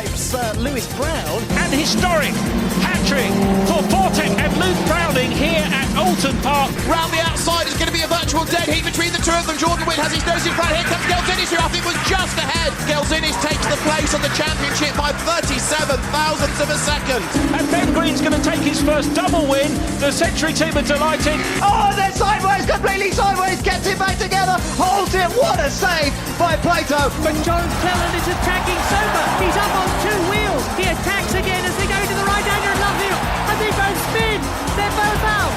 wipes Lewis Brown. And historic hat-trick for Fortek and Luke Browning here at Alton Park. Round the outside is going to be a virtual dead heat between the two of them. Jordan Witt has his nose in front. Here comes Gelzinis, who I think was just ahead. Gelzinis takes the place on the championship by 37 thousandths of a second. And Ben Green's going to take his first double win. The Century team are delighted. Oh, they're sideways, completely sideways. Gets it back together. Holds it. What a save by Plato. But John Cleland is attacking Soper. He's up on two wheels. He attacks again as they go to the right-hander and Lovely. And they both spin. They're both out.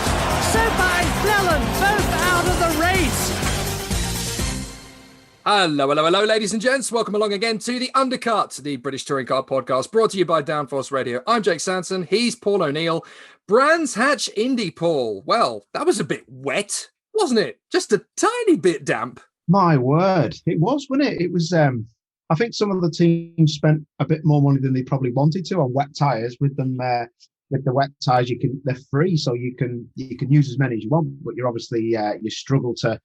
Soper and Cleland both out of the race. Hello, ladies and gents. Welcome along again to The Undercut, the British Touring Car podcast brought to you by Downforce Radio. I'm Jake Sanson. He's Paul O'Neill. Brands Hatch Indy, Paul. Well, that was a bit wet, wasn't it? Just a tiny bit damp. My word. It was, wasn't it? It was, I think some of the teams spent a bit more money than they probably wanted to on wet tyres. With them, with the wet tyres, they're free, so you can use as many as you want, but you're obviously, you struggle to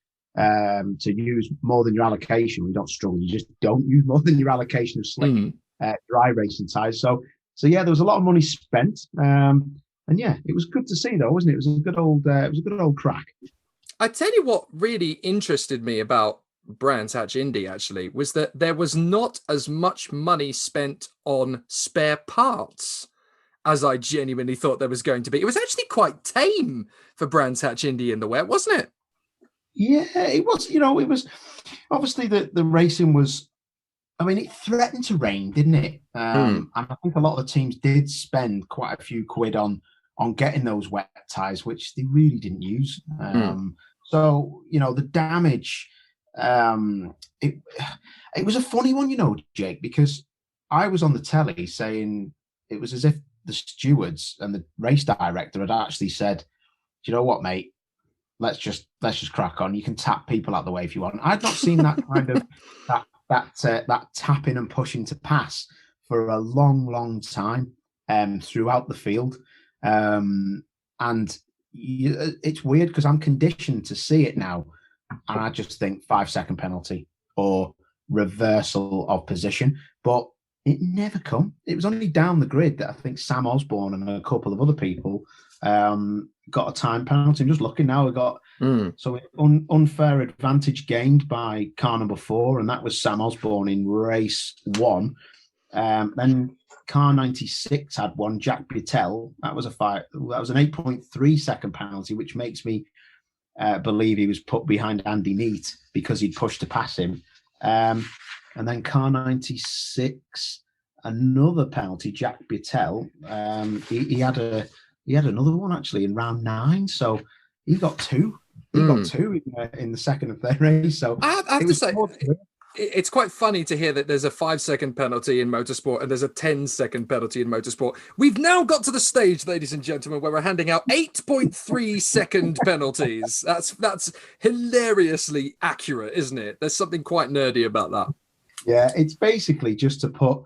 use more than your allocation. You don't struggle, you just don't use more than your allocation of slick dry racing tyres. So yeah, there was a lot of money spent, and yeah, it was good to see though, wasn't it? It was a good old crack. I tell you what really interested me about Brands Hatch Indy actually was that there was not as much money spent on spare parts as I genuinely thought there was going to be. It was actually quite tame for Brands Hatch Indy in the wet, wasn't it? Yeah, it was. You know, it was obviously the racing was. I mean, it threatened to rain, didn't it? And I think a lot of the teams did spend quite a few quid on getting those wet tyres, which they really didn't use. So you know, the damage. It was a funny one, you know, Jake, because I was on the telly saying it was as if the stewards and the race director had actually said, "Do you know what, mate? Let's just crack on. You can tap people out the way if you want." I'd not seen that kind of that tapping and pushing to pass for a long time throughout the field, and it's weird because I'm conditioned to see it now, and I just think 5-second penalty or reversal of position, but it never come. It was only down the grid that I think Sam Osborne and a couple of other people got a time penalty. I'm just looking now. We got so unfair advantage gained by car number 4, and that was Sam Osborne in race 1. Then car 96 had one, Jack Buttel. That was an 8.3 second penalty, which makes me believe he was put behind Andy Neat because he'd pushed to pass him. And then car 96, another penalty, Jack Buttel. He had another one actually in round 9, so he got 2. He got 2 in the second and third race. So I have to say, it's quite funny to hear that there's a 5-second penalty in motorsport and there's a 10-second penalty in motorsport. We've now got to the stage, ladies and gentlemen, where we're handing out 8.3-second penalties. That's hilariously accurate, isn't it? There's something quite nerdy about that. Yeah, it's basically just to put.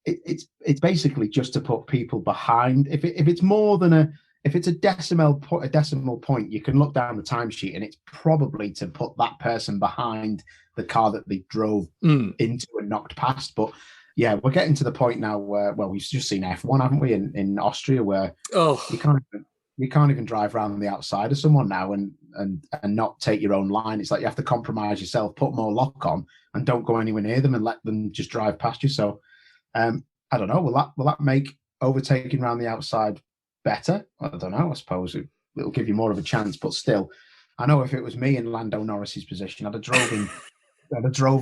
It's basically just to put people behind. If it's more than if it's a decimal point, you can look down the timesheet and it's probably to put that person behind the car that they drove into and knocked past. But yeah, we're getting to the point now where, well, we've just seen F1, haven't we, in Austria, where you can't even drive around the outside of someone now and not take your own line. It's like you have to compromise yourself, put more lock on, and don't go anywhere near them and let them just drive past you. So. I don't know. Will that make overtaking around the outside better? I don't know. I suppose it'll give you more of a chance. But still, I know if it was me in Lando Norris's position, I'd have drove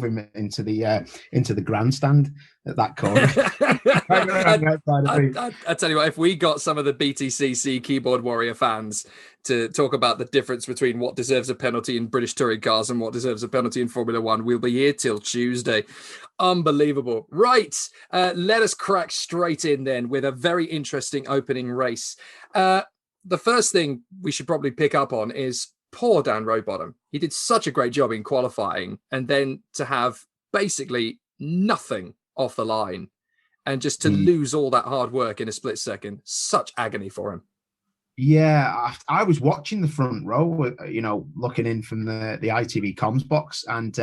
him into the grandstand at that corner. I tell you what, if we got some of the BTCC keyboard warrior fans to talk about the difference between what deserves a penalty in British touring cars and what deserves a penalty in Formula One, we'll be here till Tuesday. Unbelievable. Right. Let us crack straight in then with a very interesting opening race. The first thing we should probably pick up on is poor Dan Rowbottom. He did such a great job in qualifying, and then to have basically nothing off the line and just to lose all that hard work in a split second, such agony for him. Yeah, I was watching the front row, you know, looking in from the ITV comms box, and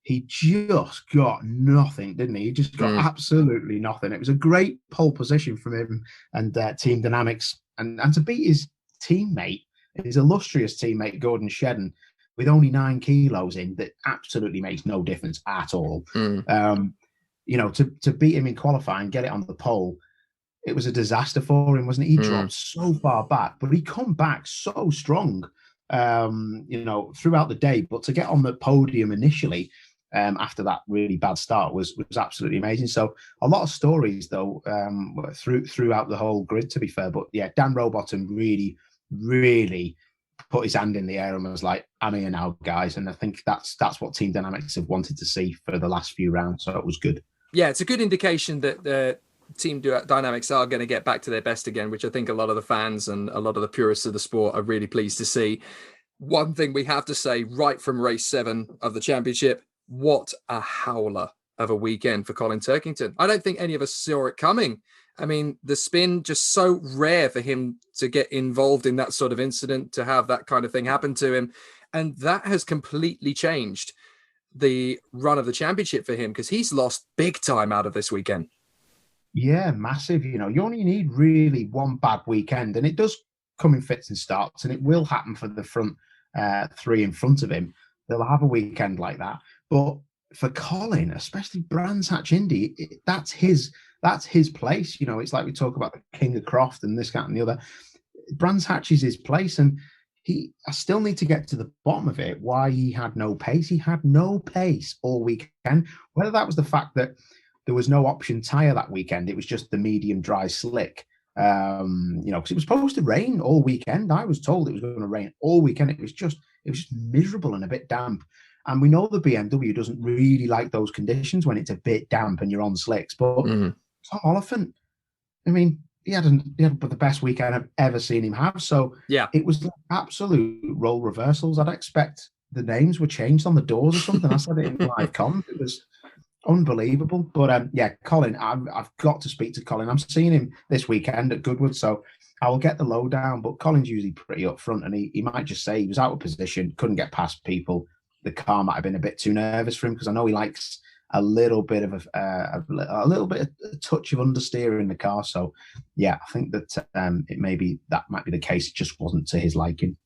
he just got nothing, didn't he? He just got absolutely nothing. It was a great pole position from him and Team Dynamics. And to beat his teammate, his illustrious teammate, Gordon Shedden, with only 9 kilos in, that absolutely makes no difference at all. To beat him in qualifying, get it on the pole, it was a disaster for him, wasn't it? He dropped so far back, but he come back so strong, throughout the day. But to get on the podium initially, after that really bad start was absolutely amazing. So a lot of stories though throughout the whole grid, to be fair. But yeah, Dan Rowbottom really, really put his hand in the air and was like, "I'm here now, guys." And I think that's what Team Dynamics have wanted to see for the last few rounds. So it was good. Yeah, it's a good indication that Team Dynamics are going to get back to their best again, which I think a lot of the fans and a lot of the purists of the sport are really pleased to see. One thing we have to say right from race 7 of the championship, what a howler of a weekend for Colin Turkington. I don't think any of us saw it coming. I mean, the spin, just so rare for him to get involved in that sort of incident, to have that kind of thing happen to him. And that has completely changed the run of the championship for him, because he's lost big time out of this weekend. Yeah, massive. You only need really one bad weekend, and it does come in fits and starts, and it will happen for the front 3 in front of him. They'll have a weekend like that. But for Colin, especially Brands Hatch Indy, that's his place. It's like we talk about the King of Croft and this, that, and the other. Brands Hatch is his place, and I still need to get to the bottom of it. Why he had no pace? He had no pace all weekend. Whether that was the fact that there was no option tyre that weekend, it was just the medium dry slick. Because it was supposed to rain all weekend. I was told it was going to rain all weekend. It was just miserable and a bit damp. And we know the BMW doesn't really like those conditions when it's a bit damp and you're on slicks. But Tom Oliphant, I mean, he had the best weekend I've ever seen him have. So yeah, it was absolute role reversals. I'd expect the names were changed on the doors or something. I said it in live comms. It was unbelievable. But Colin, I've got to speak to Colin. I'm seeing him this weekend at Goodwood, so I will get the lowdown. But Colin's usually pretty upfront, and he might just say he was out of position, couldn't get past people. The car might have been a bit too nervous for him, because I know he likes a little bit of a touch of understeer in the car. So yeah, I think that that might be the case. It just wasn't to his liking.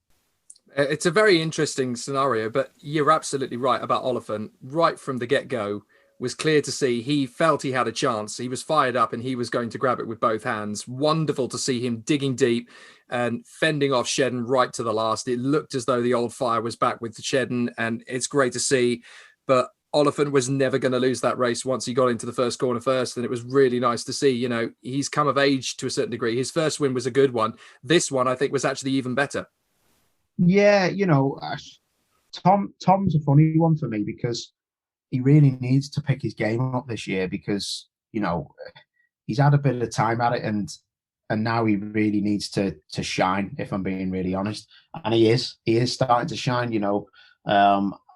It's a very interesting scenario, but you're absolutely right about Oliphant. Right from the get-go, was clear to see he felt he had a chance. He was fired up and he was going to grab it with both hands. Wonderful to see him digging deep and fending off Shedden right to the last. It looked as though the old fire was back with Shedden, and it's great to see. But Oliphant was never going to lose that race once he got into the first corner first, and it was really nice to see. He's come of age to a certain degree. His first win was a good one. This one, I think, was actually even better. Yeah, Tom's a funny one for me, because he really needs to pick his game up this year, because he's had a bit of time at it, and now he really needs to shine, if I'm being really honest. And he is starting to shine.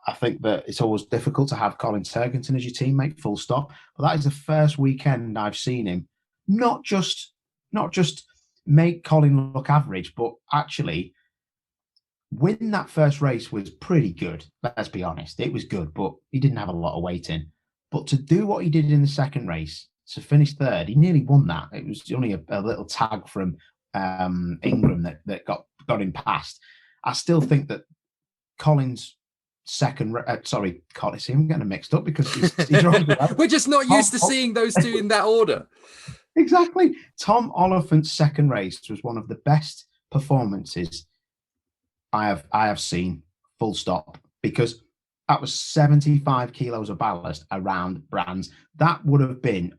I think that it's always difficult to have Colin Turkington as your teammate, full stop. But that is the first weekend I've seen him not just make Colin look average, but actually win that first race was pretty good. Let's be honest. It was good, but he didn't have a lot of weight in. But to do what he did in the second race, to finish third, he nearly won that. It was only a little tag from Ingram that got him past. I still think that Colin's second... Colin, see, I'm getting him mixed up because he's We're just not used to seeing those two in that order. Exactly. Tom Oliphant's second race was one of the best performances I have seen, full stop, because that was 75 kilos of ballast around Brands. That would have been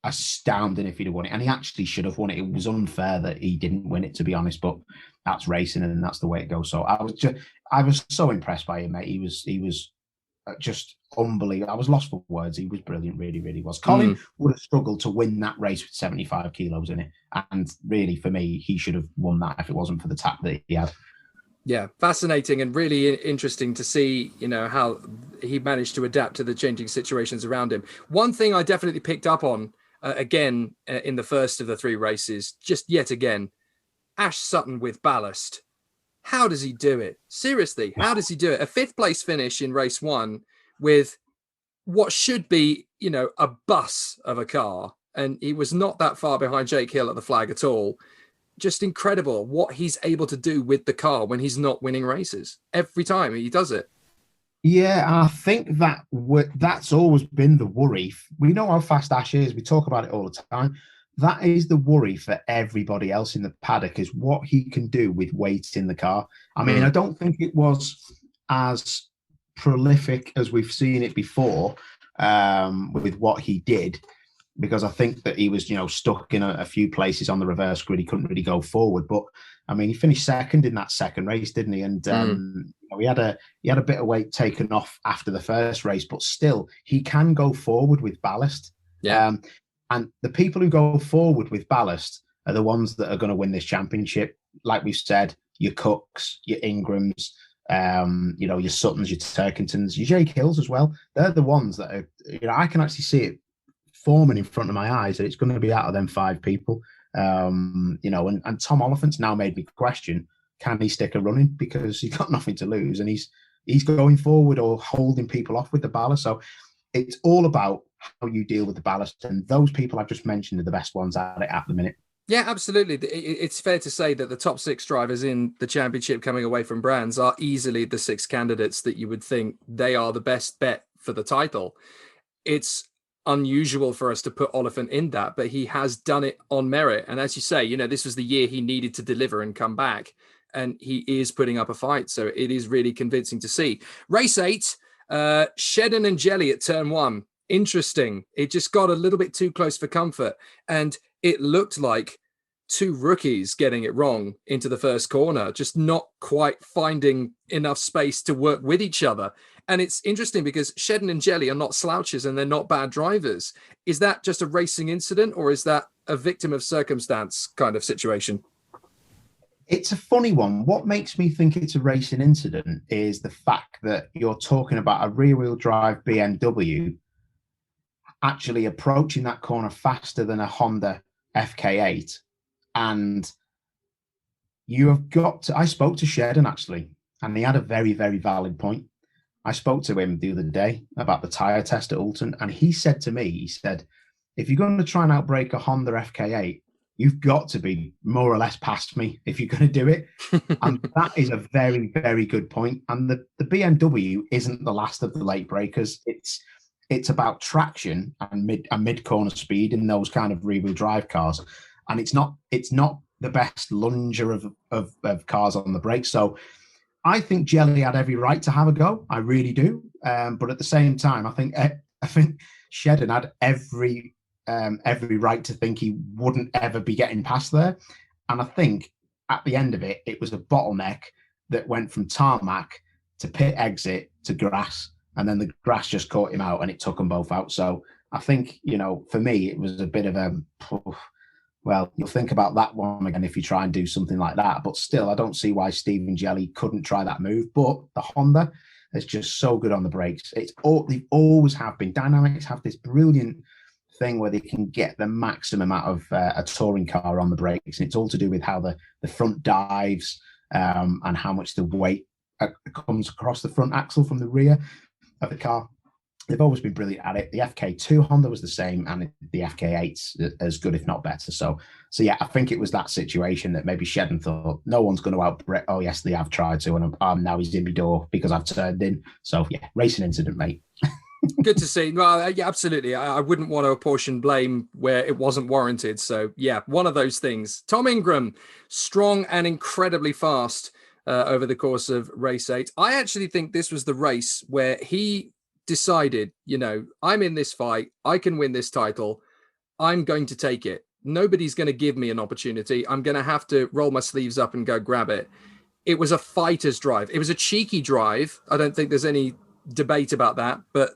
astounding if he'd have won it, and he actually should have won it. It was unfair that he didn't win it, to be honest, but that's racing and that's the way it goes. So I was so impressed by him, mate. He was just unbelievable. I was lost for words. He was brilliant, really, really was. Colin would have struggled to win that race with 75 kilos in it, and really, for me, he should have won that if it wasn't for the tap that he had. Yeah, fascinating and really interesting to see, how he managed to adapt to the changing situations around him. One thing I definitely picked up on, again, in the first of the 3 races, just yet again, Ash Sutton with ballast. How does he do it? Seriously, how does he do it? A 5th place finish in race 1 with what should be, a bus of a car. And he was not that far behind Jake Hill at the flag at all. Just incredible what he's able to do with the car when he's not winning races. Every time he does it. Yeah, and I think that's always been the worry. We know how fast Ash is. We talk about it all the time. That is the worry for everybody else in the paddock, is what he can do with weight in the car. I mean, I don't think it was as prolific as we've seen it before with what he did, because I think that he was, stuck in a few places on the reverse grid. He couldn't really go forward. But I mean, he finished second in that second race, didn't he? And he had a bit of weight taken off after the first race, but still, he can go forward with ballast. Yeah. And the people who go forward with ballast are the ones that are going to win this championship. Like we've said, your Cooks, your Ingrams, your Suttons, your Turkingtons, your Jake Hills as well. They're the ones that are, I can actually see it forming in front of my eyes that it's going to be out of them 5 people. And Tom Oliphant's now made me question, can he stick a running? Because he's got nothing to lose and he's going forward or holding people off with the ballast. So it's all about how you deal with the ballast. And those people I've just mentioned are the best ones at it at the minute. Yeah, absolutely. It's fair to say that the top 6 drivers in the championship coming away from Brands are easily the 6 candidates that you would think they are the best bet for the title. It's unusual for us to put Oliphant in that, but he has done it on merit. And as you say, this was the year he needed to deliver and come back. And he is putting up a fight. So it is really convincing to see. Race 8, Shedden and Jelly at turn 1. Interesting. It just got a little bit too close for comfort. And it looked like 2 rookies getting it wrong into the first corner, just not quite finding enough space to work with each other. And it's interesting because Shedden and Jelly are not slouches and they're not bad drivers. Is that just a racing incident or is that a victim of circumstance kind of situation? It's a funny one. What makes me think it's a racing incident is the fact that you're talking about a rear-wheel drive BMW actually approaching that corner faster than a Honda FK8. And you have got to, I spoke to Shedden actually, and he had a very, very valid point. I spoke to him the other day about the tyre test at Alton, and he said to me, he said, if you're going to try and outbrake a Honda FK8, you've got to be more or less past me if you're going to do it. And that is a very, very good point. And the BMW isn't the last of the late breakers. It's about traction and mid corner speed in those kind of rear-wheel drive cars. And it's not the best lunger of cars on the brakes. So I think Jelly had every right to have a go. I really do. But at the same time, I think Shedden had every right to think he wouldn't ever be getting past there. And I think at the end of it, it was a bottleneck that went from tarmac to pit exit to grass. And then the grass just caught him out and it took them both out. So I think, for me, it was a bit of well, you'll think about that one again if you try and do something like that. But still, I don't see why Stephen Jelly couldn't try that move. But the Honda is just so good on the brakes. They always have been. Dynamics have this brilliant thing where they can get the maximum out of a touring car on the brakes. And it's all to do with how the front dives and how much the weight comes across the front axle from the rear of the car. They've always been brilliant at it. The FK2 Honda was the same, and the FK8's as good, if not better. So yeah, I think it was that situation that maybe Shedden thought, no one's going to outbreak. Oh, yes, they have tried to, and now he's in my door because I've turned in. So yeah, racing incident, mate. Good to see. Well, yeah, absolutely. I wouldn't want to apportion blame where it wasn't warranted. So yeah, one of those things. Tom Ingram, strong and incredibly fast over the course of race 8. I actually think this was the race where he decided, I'm in this fight. I can win this title. I'm going to take it. Nobody's going to give me an opportunity. I'm going to have to roll my sleeves up and go grab it. It was a fighter's drive. It was a cheeky drive. I don't think there's any debate about that, but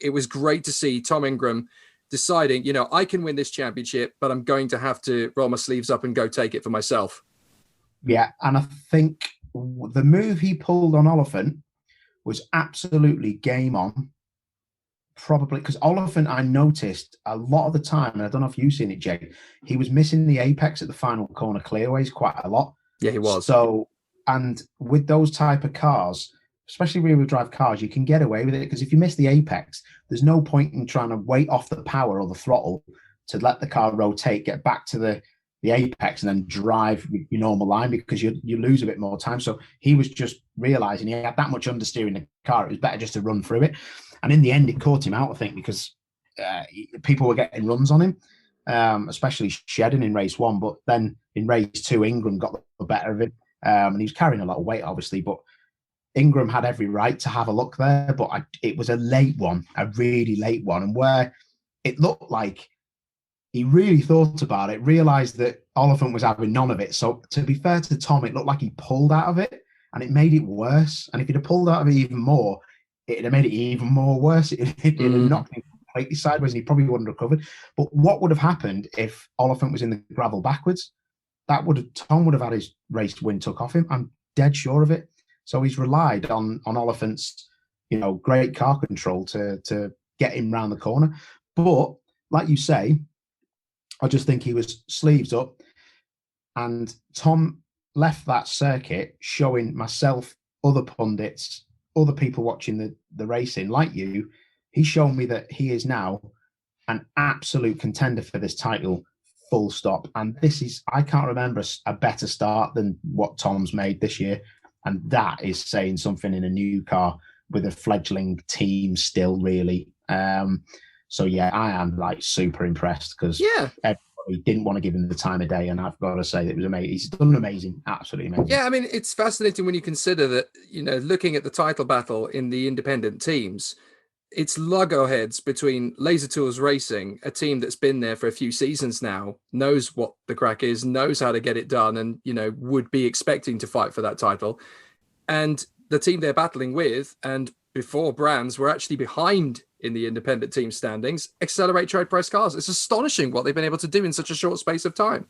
it was great to see Tom Ingram deciding, I can win this championship, but I'm going to have to roll my sleeves up and go take it for myself. Yeah, and I think the move he pulled on Oliphant was absolutely game on. Probably because Oliphant, I noticed a lot of the time, and I don't know if you've seen it, Jake, he was missing the apex at the final corner clearways quite a lot. Yeah, he was. So, and with those type of cars, especially rear-wheel drive cars, you can get away with it because if you miss the apex, there's no point in trying to wait off the power or the throttle to let the car rotate, get back to the apex, and then drive your normal line because you lose a bit more time. So he was just realizing he had that much understeer in the car. It was better just to run through it. And in the end, it caught him out, I think, because people were getting runs on him, especially shedding in race 1. But then in race 2, Ingram got the better of it. And he was carrying a lot of weight, obviously. But Ingram had every right to have a look there. But it was a late one, a really late one. And where it looked like he really thought about it, realised that Oliphant was having none of it. So to be fair to Tom, it looked like he pulled out of it and it made it worse. And if he'd have pulled out of it even more, it'd have made it even more worse. It'd have knocked him completely sideways and he probably wouldn't have recovered. But what would have happened if Oliphant was in the gravel backwards? Tom would have had his race win took off him. I'm dead sure of it. So he's relied on Oliphant's, great car control to get him round the corner. But like you say, I just think he was sleeves up, and Tom left that circuit showing myself, other pundits, other people watching the racing like you. He's shown me that he is now an absolute contender for this title, full stop. And I can't remember a better start than what Tom's made this year. And that is saying something in a new car with a fledgling team still, really. So, yeah, I am super impressed because everybody didn't want to give him the time of day. And I've got to say that it was amazing. He's done amazing, absolutely amazing. Yeah, I mean, it's fascinating when you consider that, looking at the title battle in the independent teams, it's loggerheads between Laser Tools Racing, a team that's been there for a few seasons now, knows what the crack is, knows how to get it done, and, would be expecting to fight for that title. And the team they're battling with, and before Brands were actually behind in the independent team standings, Accelerate Trade Press Cars. It's astonishing what they've been able to do in such a short space of time.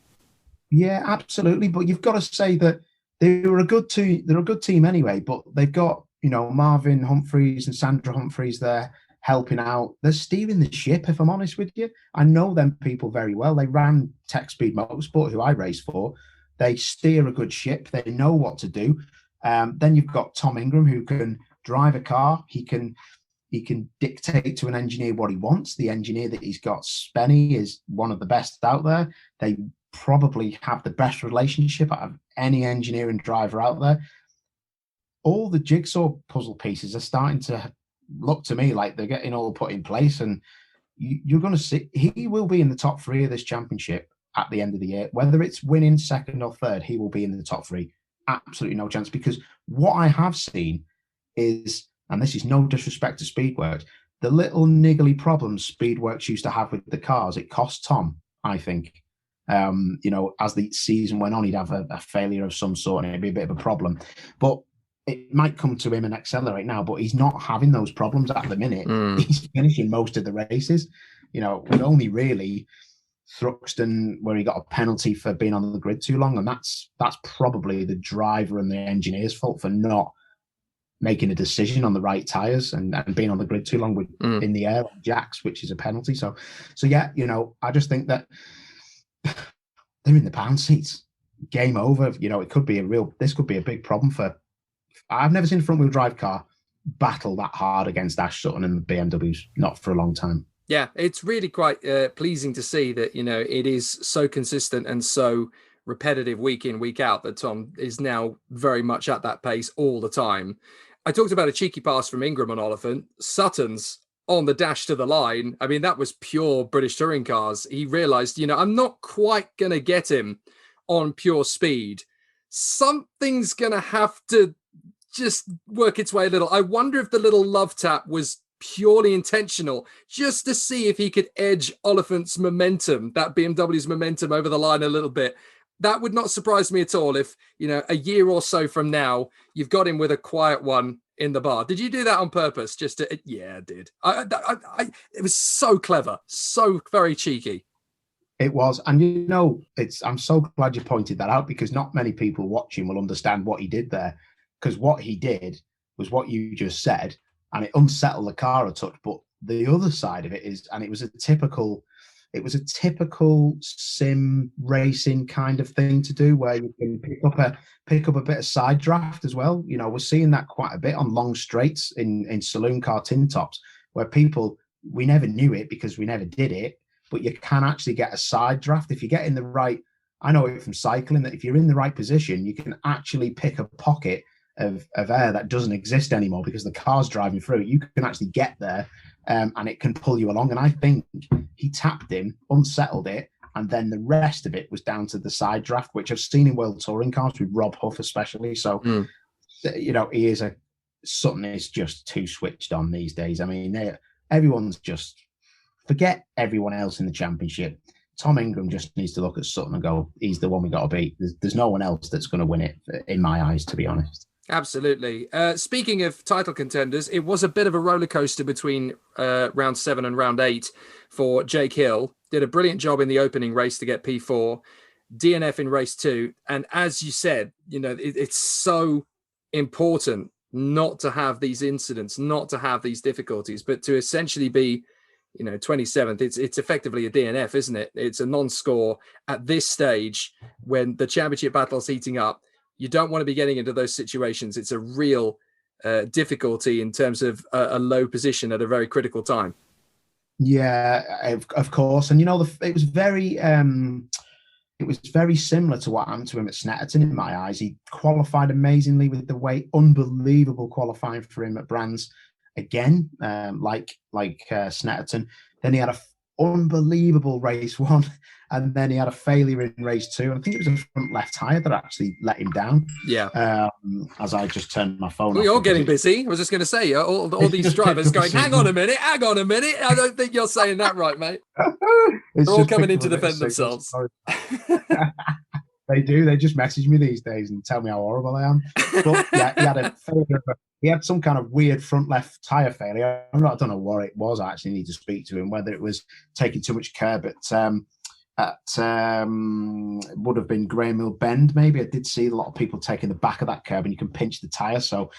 Yeah, absolutely. But you've got to say that they were a good team. They're a good team anyway, but they've got, Marvin Humphreys and Sandra Humphreys there helping out. They're steering the ship, if I'm honest with you. I know them people very well. They ran Tech Speed Motorsport, who I race for. They steer a good ship. They know what to do. Then you've got Tom Ingram, who can drive a car. He can dictate to an engineer what he wants. The engineer that he's got, Spenny, is one of the best out there. They probably have the best relationship out of any engineer and driver out there. All the jigsaw puzzle pieces are starting to look to me like they're getting all put in place, and you're going to see he will be in the top 3 of this championship at the end of the year. Whether it's winning second or third, he will be in the top 3. Absolutely no chance, because what I have seen is, and this is no disrespect to Speedworks, the little niggly problems Speedworks used to have with the cars, it cost Tom, I think. As the season went on, he'd have a failure of some sort and it'd be a bit of a problem. But it might come to him and Accelerate now, but he's not having those problems at the minute. He's finishing most of the races. With only really Thruxton, where he got a penalty for being on the grid too long, and that's probably the driver and the engineer's fault for not making a decision on the right tyres and being on the grid too long with in the air on jacks, which is a penalty. So yeah, I just think that they're in the pound seats. Game over. It could be this could be a big problem for. I've never seen a front wheel drive car battle that hard against Ash Sutton and the BMWs, not for a long time. Yeah, it's really quite pleasing to see that, it is so consistent and so repetitive week in, week out that Tom is now very much at that pace all the time. I talked about a cheeky pass from Ingram on Oliphant. Sutton's on the dash to the line. I mean, that was pure British touring cars. He realized, I'm not quite going to get him on pure speed. Something's going to have to just work its way a little. I wonder if the little love tap was purely intentional, just to see if he could edge Oliphant's momentum, that BMW's momentum, over the line a little bit. That would not surprise me at all if, a year or so from now, you've got him with a quiet one in the bar. Did you do that on purpose? Yeah, I did. It was so clever, so very cheeky. It was. And, I'm so glad you pointed that out, because not many people watching will understand what he did there. Because what he did was what you just said, and it unsettled the car a touch. But the other side of it is, and it was a typical it was a typical sim racing kind of thing to do, where you can pick up a bit of side draft as well. You know, we're seeing that quite a bit on long straights in saloon car tin tops, where we never knew it because we never did it, but you can actually get a side draft if you get in the right. I know it from cycling that if you're in the right position, you can actually pick a pocket of air that doesn't exist anymore because the car's driving through. You can actually get there, and it can pull you along. And I think he tapped him, unsettled it, and then the rest of it was down to the side draft, which I've seen in World Touring cars with Rob Huff especially. So, you know, Sutton is just too switched on these days. I mean, everyone's just, forget everyone else in the championship. Tom Ingram just needs to look at Sutton and go, he's the one we got to beat. There's no one else that's going to win it, in my eyes, to be honest. Absolutely. Speaking of title contenders, it was a bit of a roller coaster between round 7 and round 8 for Jake Hill. Did a brilliant job in the opening race to get P4, DNF in race 2. And as you said, you know, it's so important not to have these incidents, not to have these difficulties, but to essentially be, you know, 27th. It's effectively a DNF, isn't it? It's a non-score at this stage when the championship battle's heating up. You don't want to be getting into those situations. It's a real difficulty in terms of a low position at a very critical time. Yeah, of course. And, you know, it was very similar to what happened to him at Snetterton in my eyes. He qualified amazingly with the weight, unbelievable qualifying for him at Brands again, like Snetterton. Then he had an unbelievable race 1, and then he had a failure in race 2. And I think it was a front left tyre that actually let him down. Yeah. As I just turned my phone off. You're getting busy. I was just going to say, all these drivers going, hang on a minute. I don't think you're saying that right, mate. They're all coming in to defend themselves. They do. They just message me these days and tell me how horrible I am. But yeah, he had a failure. He had some kind of weird front left tyre failure. I don't know what it was. I actually need to speak to him, whether it was taking too much curb would have been Graham Mill Bend, maybe. I did see a lot of people taking the back of that curb and you can pinch the tyre. So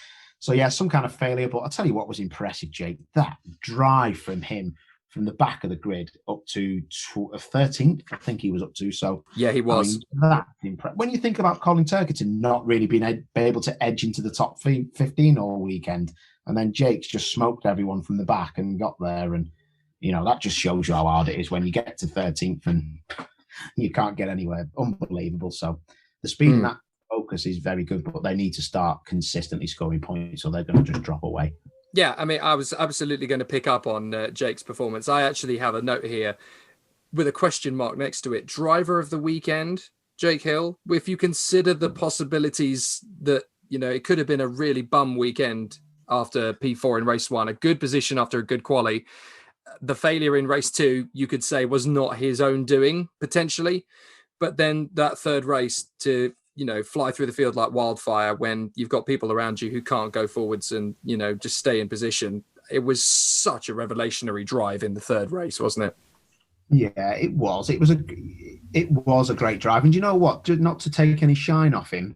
yeah, some kind of failure. But I'll tell you what was impressive, Jake. That drive from him from the back of the grid up to 13th, I think he was up to. So yeah, he was. I mean, that's impressive. When you think about Colin Turkington not really being able to edge into the top 15 all weekend, and then Jake's just smoked everyone from the back and got there, and you know, that just shows you how hard it is when you get to 13th and you can't get anywhere. Unbelievable. So the speed in that focus is very good, but they need to start consistently scoring points or they're going to just drop away. Yeah, I mean, I was absolutely going to pick up on Jake's performance. I actually have a note here with a question mark next to it. Driver of the weekend, Jake Hill. If you consider the possibilities that, you know, it could have been a really bum weekend after P4 in race 1, a good position after a good quali. The failure in race 2, you could say, was not his own doing, potentially. But then that third race to, you know, fly through the field like wildfire when you've got people around you who can't go forwards and, you know, just stay in position. It was such a revelationary drive in the third race, wasn't it? Yeah, it was. It was a great drive. And you know what? Not to take any shine off him,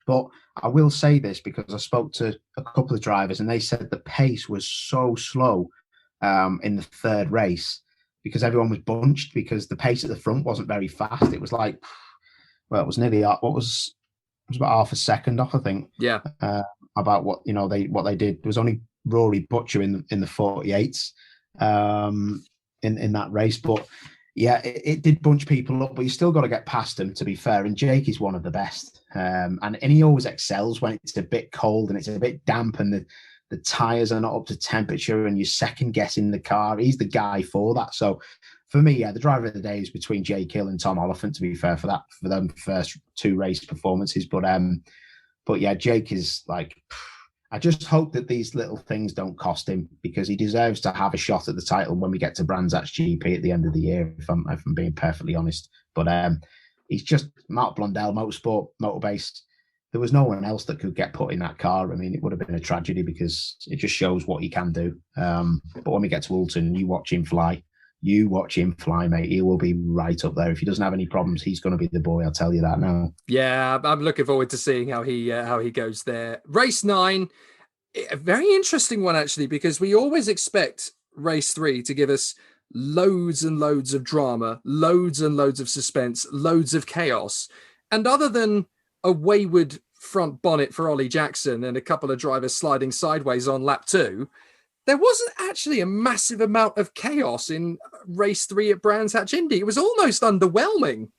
but I will say this because I spoke to a couple of drivers and they said the pace was so slow in the third race because everyone was bunched because the pace at the front wasn't very fast. It was like, well, it was nearly it was about half a second off, I think. Yeah. About what they did. There was only Rory Butcher in the 48s in that race, but yeah, it did bunch people up. But you still got to get past them, to be fair. And Jake is one of the best, and he always excels when it's a bit cold and it's a bit damp and the tires are not up to temperature and you're second guessing the car. He's the guy for that. So for me, yeah, the driver of the day is between Jake Hill and Tom Oliphant, to be fair, for them first 2 race performances. But yeah, Jake is like, I just hope that these little things don't cost him because he deserves to have a shot at the title when we get to Brands Hatch GP at the end of the year, if I'm being perfectly honest. But he's just Mark Blundell, Motorsport, Motorbase. There was no one else that could get put in that car. I mean, it would have been a tragedy because it just shows what he can do. But when we get to Oulton, you watch him fly, mate. He will be right up there. If he doesn't have any problems, he's going to be the boy. I'll tell you that now. Yeah, I'm looking forward to seeing how he goes there. Race 9, a very interesting one, actually, because we always expect race 3 to give us loads and loads of drama, loads and loads of suspense, loads of chaos. And other than a wayward front bonnet for Ollie Jackson and a couple of drivers sliding sideways on lap 2, there wasn't actually a massive amount of chaos in race 3 at Brands Hatch Indy. It was almost underwhelming.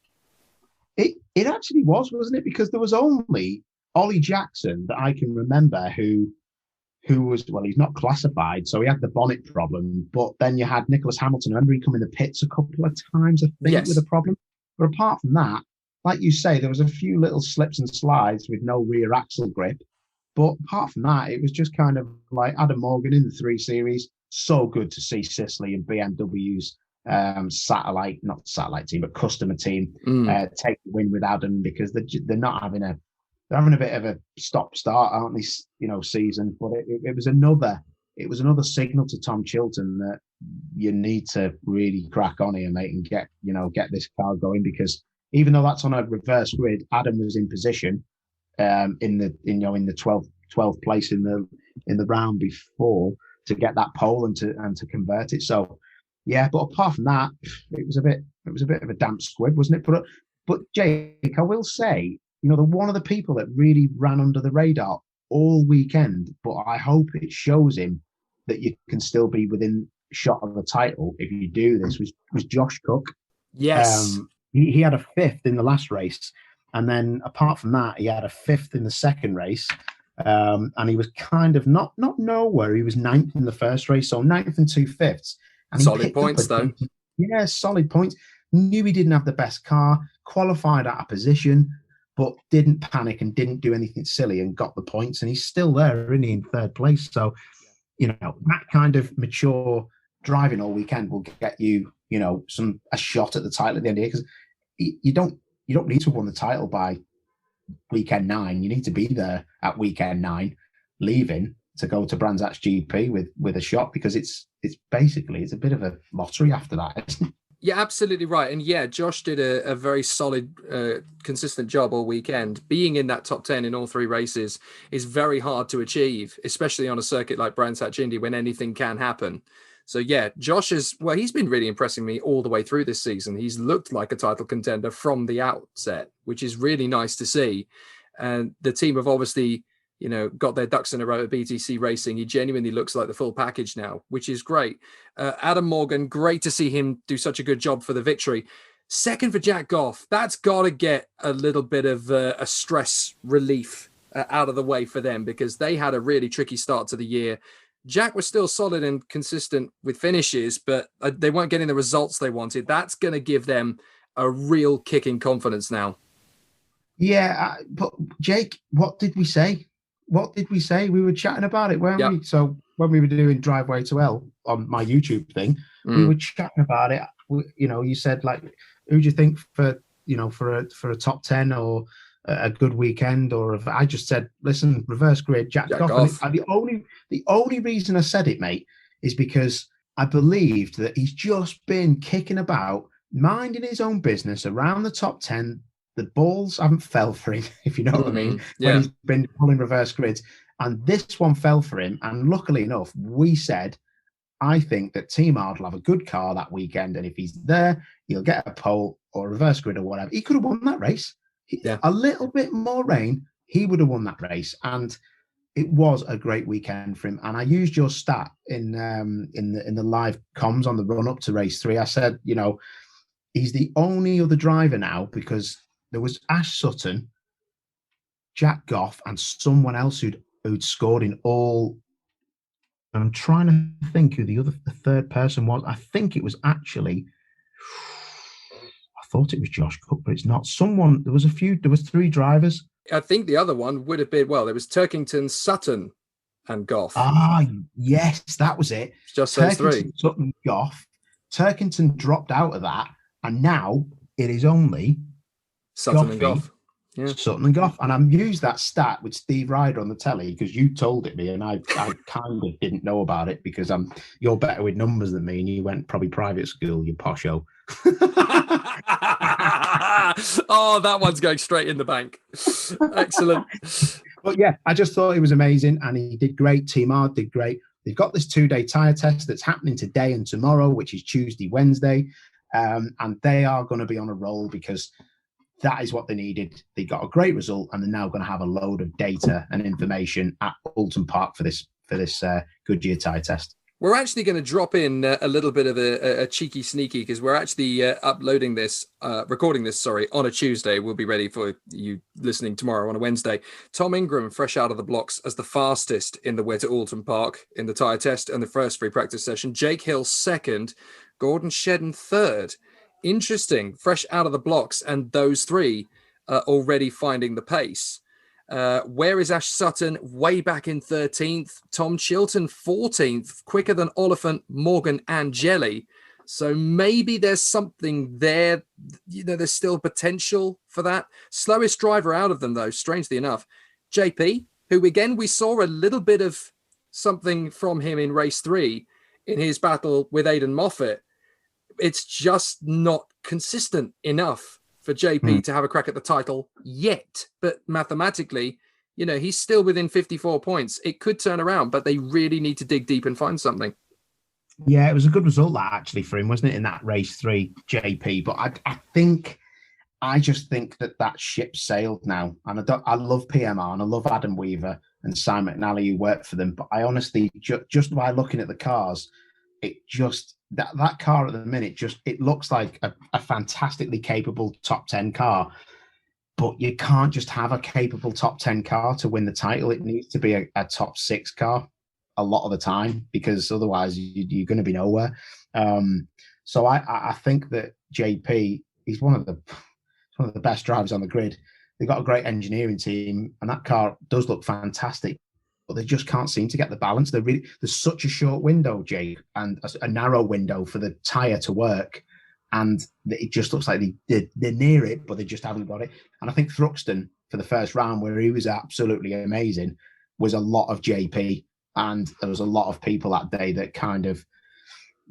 It actually wasn't it? Because there was only Ollie Jackson that I can remember who was, well, he's not classified, so he had the bonnet problem. But then you had Nicholas Hamilton. I remember he come in the pits a couple of times, I think, with a problem. But apart from that, like you say, there was a few little slips and slides with no rear axle grip. But apart from that, it was just kind of like Adam Morgan in the 3 Series. So good to see Sicily and BMW's not satellite team, but customer team take the win with Adam, because they're not having they're having a bit of a stop-start, aren't they? Season. But it was another signal to Tom Chilton that you need to really crack on here, mate, and get this car going, because even though that's on a reverse grid, Adam was in position in the 12th place in the round before to get that pole and to convert it. So yeah, but apart from that, it was a bit of a damp squib, wasn't it? But Jake, I will say, one of the people that really ran under the radar all weekend, but I hope it shows him that you can still be within shot of the title if you do this, was Josh Cook. Yes. He had a 5th in the last race. And then apart from that, he had a 5th in the second race. And he was kind of not nowhere. He was 9th in the first race, so 9th and 2 5ths. And solid points, though. Yeah, solid points. Knew he didn't have the best car, qualified out of position, but didn't panic and didn't do anything silly and got the points. And he's still there, isn't he, in 3rd place? So, that kind of mature driving all weekend will get you, a shot at the title at the end of the year, because you don't need to have won the title by weekend 9. You need to be there at weekend 9, leaving to go to Brands Hatch GP with a shot, because it's a bit of a lottery after that, isn't it? Yeah, absolutely right. And yeah, Josh did a very solid, consistent job all weekend. Being in that top 10 in all 3 races is very hard to achieve, especially on a circuit like Brands Hatch Indy when anything can happen. So yeah, Josh he's been really impressing me all the way through this season. He's looked like a title contender from the outset, which is really nice to see. And the team have obviously, got their ducks in a row at BTC Racing. He genuinely looks like the full package now, which is great. Adam Morgan, great to see him do such a good job for the victory. Second for Jack Goff. That's got to get a little bit of a stress relief out of the way for them, because they had a really tricky start to the year. Jack was still solid and consistent with finishes, but they weren't getting the results they wanted. That's going to give them a real kick in confidence now. Yeah, but Jake, what did we say? We were chatting about it, weren't we? So when we were doing Driveway to Hell on my YouTube thing, we were chatting about it. You said, like, who do you think for a top 10 or a good weekend? Or if I just said, listen, reverse grid, Jack Goff. And the only reason I said it, mate, is because I believed that he's just been kicking about, minding his own business around the top 10. The balls haven't fell for him, if you know what I mean, when he's been pulling reverse grids. And this one fell for him. And luckily enough, we said, I think that Team Hard will have a good car that weekend. And if he's there, he'll get a pole or a reverse grid or whatever. He could have won that race. A little bit more rain, he would have won that race. And it was a great weekend for him. And I used your stat in the live comms on the run up to race 3. I said, he's the only other driver now, because there was Ash Sutton, Jack Goff, and someone else who'd scored in all. I'm trying to think who the third person was. I think it was actually, I thought it was Josh Cook, but it's not. There was 3 drivers. I think the other one would have been, there was Turkington, Sutton, and Goff. Ah, yes, that was it. Just those 3. Sutton, Goff. Turkington dropped out of that, and now it is only Sutton and Goff. Yeah. Sutton and Goff. And I've used that stat with Steve Ryder on the telly because you told it me, and I kind of didn't know about it because you're better with numbers than me, and you went probably private school, you posho. Oh, that one's going straight in the bank. Excellent. But yeah, I just thought it was amazing, and he did great. Team Hard did great. they've got this 2-day tyre test that's happening today and tomorrow, which is Tuesday, Wednesday. And they are going to be on a roll because that is what they needed. They got a great result, and they're now going to have a load of data and information at Oulton Park for this Goodyear tyre test. We're actually going to drop in a little bit of a cheeky sneaky, because we're actually recording this, on a Tuesday. We'll be ready for you listening tomorrow on a Wednesday. Tom Ingram, fresh out of the blocks as the fastest in the wet at Oulton Park in the tyre test and the first free practice session. Jake Hill second, Gordon Shedden third. Interesting, fresh out of the blocks, and those three are already finding the pace. Where is Ash Sutton? Way back in 13th. Tom Chilton 14th, quicker than Oliphant, Morgan and Jelly. So maybe there's something there. There's still potential for that. Slowest driver out of them, though, strangely enough, JP, who again we saw a little bit of something from him in race 3 in his battle with Aidan Moffat. It's just not consistent enough for JP to have a crack at the title yet. But mathematically, he's still within 54 points. It could turn around, but they really need to dig deep and find something. Yeah, it was a good result that actually for him, wasn't it, in that race 3, JP? But I just think that ship sailed now. And I love PMR and I love Adam Weaver and Simon McNally who work for them. But I honestly, just by looking at the cars, it just... That car at the minute it looks like a fantastically capable top 10 car, but you can't just have a capable top 10 car to win the title. It needs to be a top 6 car a lot of the time, because otherwise you're going to be nowhere. So I think that JP, he's one of the best drivers on the grid. They've got a great engineering team, and that car does look fantastic. But they just can't seem to get the balance. There's such a short window, Jake, and a narrow window for the tyre to work. And it just looks like they're near it, but they just haven't got it. And I think Thruxton, for the first round, where he was absolutely amazing, was a lot of JP. And there was a lot of people that day that kind of,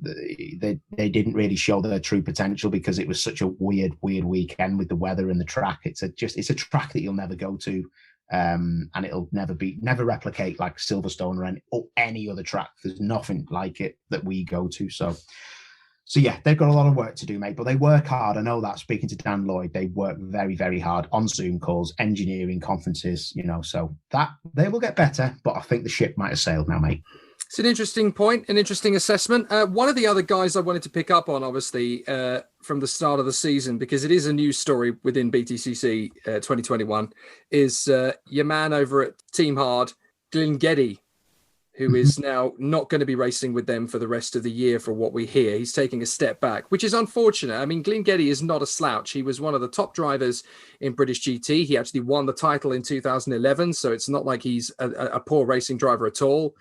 they didn't really show their true potential because it was such a weird weekend with the weather and the track. It's a track that you'll never go to. And it'll never replicate like Silverstone or any other track. There's nothing like it that we go to. So yeah, they've got a lot of work to do, mate, but they work hard. I know that, speaking to Dan Lloyd, they work very, very hard on Zoom calls, engineering conferences, so that they will get better, but I think the ship might have sailed now, mate. It's an interesting point, an interesting assessment. One of the other guys I wanted to pick up on, obviously, from the start of the season, because it is a news story within BTCC 2021, is your man over at Team Hard, Glyn Geddy, who is now not going to be racing with them for the rest of the year for what we hear. He's taking a step back, which is unfortunate. I mean, Glyn Geddy is not a slouch. He was one of the top drivers in British GT. He actually won the title in 2011, so it's not like he's a poor racing driver at all.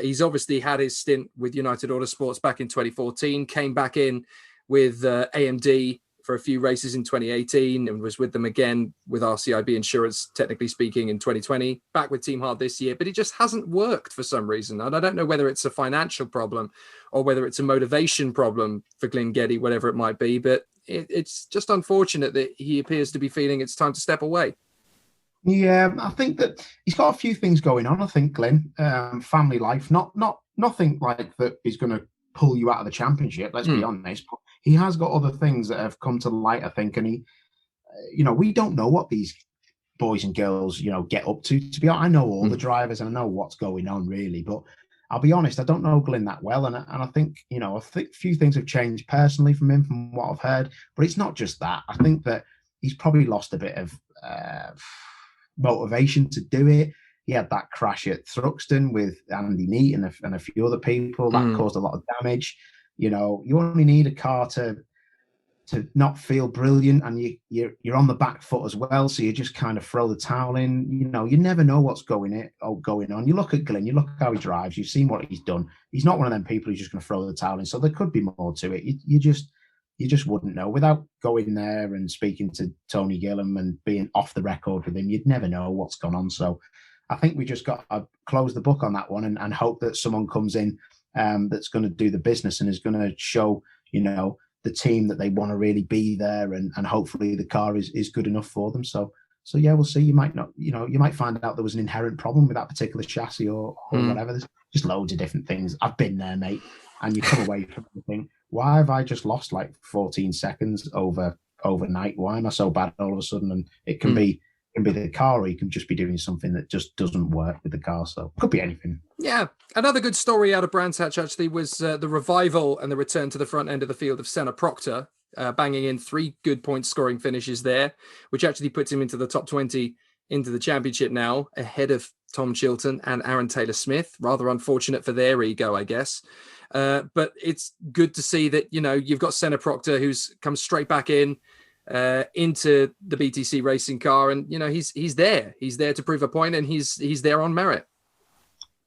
He's obviously had his stint with United Autosports back in 2014, came back in with AMD for a few races in 2018 and was with them again with RCIB Insurance, technically speaking, in 2020, back with Team Hard this year, but it just hasn't worked for some reason. And I don't know whether it's a financial problem or whether it's a motivation problem for Glyn Geddy, whatever it might be, but it's just unfortunate that he appears to be feeling it's time to step away. Yeah, I think that he's got a few things going on. I think Glyn, family life, nothing like that is going to pull you out of the championship. Let's be honest. But he has got other things that have come to light, I think, and he, we don't know what these boys and girls, get up to. To be honest, I know all the drivers and I know what's going on really, but I'll be honest, I don't know Glyn that well, and I think a few things have changed personally from him, from what I've heard. But it's not just that. I think that he's probably lost a bit of motivation to do it. He had that crash at Thruxton with Andy Neat and a few other people that caused a lot of damage. You only need a car to not feel brilliant, and you're on the back foot as well, so you just kind of throw the towel in. You never know what's going on. You look at Glyn, you look at how he drives, you've seen what he's done. He's not one of them people who's just going to throw the towel in, so there could be more to it. You just wouldn't know without going there and speaking to Tony Gillam and being off the record with him. You'd never know what's gone on. So I think we just got to close the book on that one and hope that someone comes in that's going to do the business and is going to show, the team that they want to really be there, and hopefully the car is good enough for them. So So yeah, we'll see. You might not, you might find out there was an inherent problem with that particular chassis or whatever. There's just loads of different things. I've been there, mate. And you come away from the thing, why have I just lost like 14 seconds overnight? Why am I so bad all of a sudden? And it can be the car, or you can just be doing something that just doesn't work with the car. So it could be anything. Yeah. Another good story out of Brands Hatch actually was the revival and the return to the front end of the field of Senna Proctor, banging in 3 good point scoring finishes there, which actually puts him into the top 20 into the championship now, ahead of Tom Chilton and Aaron Taylor-Smith. Rather unfortunate for their ego, I guess. But it's good to see that, you've got Senna Proctor, who's come straight back into the BTC racing car, and he's there to prove a point, and he's there on merit.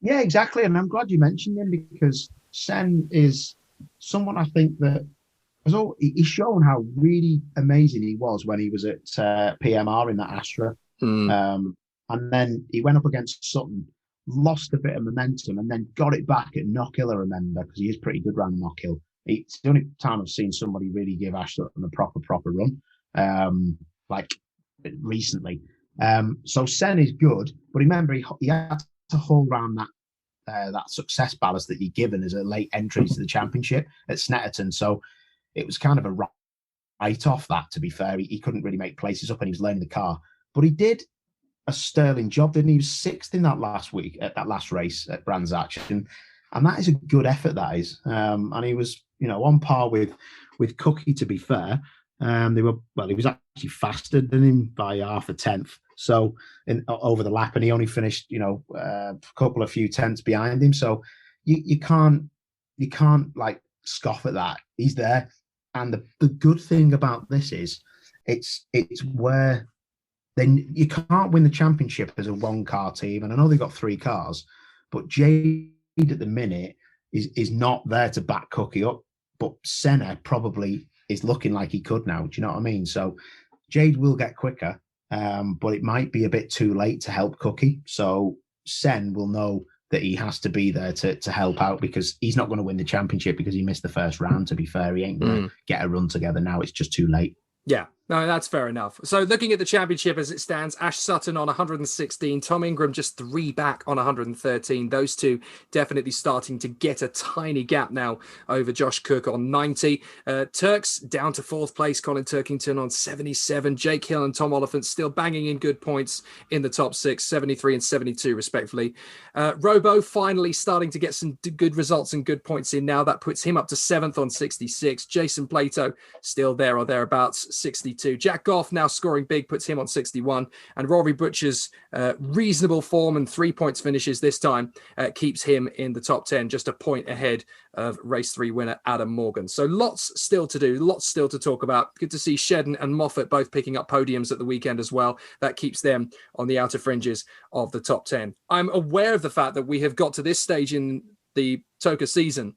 Yeah, exactly. And I'm glad you mentioned him, because Sen is someone I think that he's shown how really amazing he was when he was at PMR in that Astra. And then he went up against Sutton, lost a bit of momentum, and then got it back at Knockhill, I remember, because he is pretty good around Knockhill. It's the only time I've seen somebody really give Ash Sutton a proper run, like recently. So Sen is good, but remember, he had to hold around that success ballast that you're given as a late entry to the championship at Snetterton. So it was kind of a write-off that, to be fair. He couldn't really make places up, and he was learning the car. But he did a sterling job, didn't he? He was 6th in that last week, at that last race at Brands Hatch. And that is a good effort, that is. And he was, on par with Cookie, to be fair. He was actually faster than him by half a tenth. So over the lap, and he only finished, a few tenths behind him. So you can't like scoff at that. He's there. And the good thing about this is it's where then you can't win the championship as a 1-car team. And I know they've got 3 cars, but Jade at the minute is not there to back Cookie up. But Senna probably is looking like he could now. Do you know what I mean? So Jade will get quicker, but it might be a bit too late to help Cookie. So Sen will know that he has to be there to help out, because he's not going to win the championship because he missed the first round, to be fair. He ain't going to get a run together now. It's just too late. Yeah, no, that's fair enough. So looking at the championship as it stands, Ash Sutton on 116, Tom Ingram just 3 back on 113. Those two definitely starting to get a tiny gap now over Josh Cook on 90. Turks down to 4th place, Colin Turkington on 77. Jake Hill and Tom Oliphant still banging in good points in the top 6, 73 and 72 respectively. Robo finally starting to get some good results and good points in now. That puts him up to 7th on 66. Jason Plato still there or thereabouts, 62. Jack Goff now scoring big, puts him on 61. And Rory Butcher's reasonable form and 3 points finishes this time keeps him in the top 10, just a point ahead of race 3 winner Adam Morgan. So lots still to do, lots still to talk about. Good to see Shedden and Moffat both picking up podiums at the weekend as well. That keeps them on the outer fringes of the top 10. I'm aware of the fact that we have got to this stage in the TOCA season